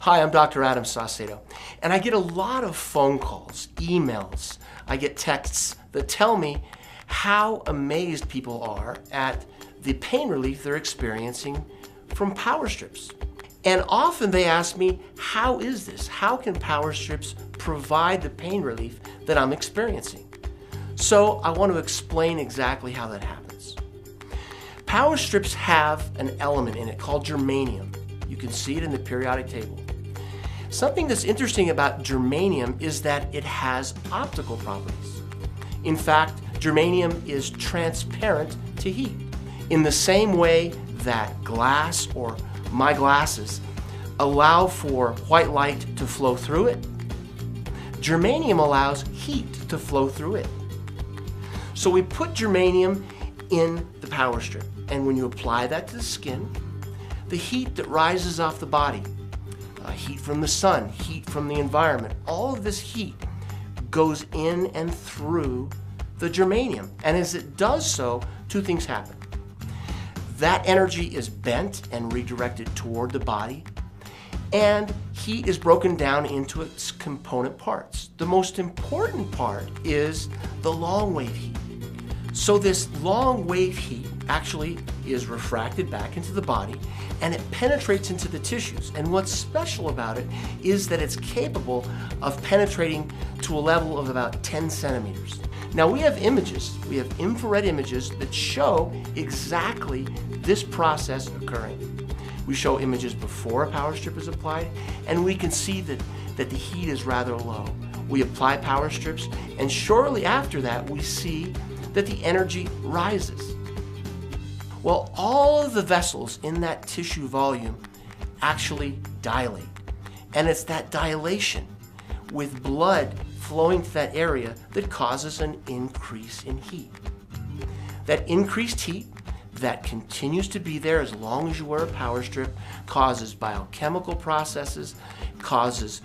Hi, I'm Dr. Adam Saucedo, and I get a lot of phone calls, emails, I get texts that tell me how amazed people are at the pain relief they're experiencing from power strips. And often they ask me, how is this? How can power strips provide the pain relief that I'm experiencing? So I want to explain exactly how that happens. Power strips have an element in it called germanium. You can see it in the periodic table. Something that's interesting about germanium is that it has optical properties. In fact, germanium is transparent to heat. In the same way that glass or my glasses allow for white light to flow through it, germanium allows heat to flow through it. So we put germanium in the power strip, and when you apply that to the skin, the heat that rises off the body, heat from the sun, heat from the environment, all of this heat goes in and through the germanium. And as it does so, two things happen. That energy is bent and redirected toward the body, and heat is broken down into its component parts. The most important part is the long wave heat. So this long wave heat actually is refracted back into the body, and it penetrates into the tissues. And what's special about it is that it's capable of penetrating to a level of about 10 centimeters. Now we have images, we have infrared images that show exactly this process occurring. We show images before a power strip is applied, and we can see that the heat is rather low. We apply power strips, and shortly after that we see that the energy rises. Well, all of the vessels in that tissue volume actually dilate. And it's that dilation with blood flowing to that area that causes an increase in heat. That increased heat that continues to be there as long as you wear a power strip causes biochemical processes, causes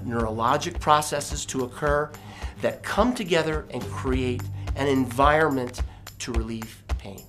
neurologic processes to occur that come together and create an environment to relieve pain.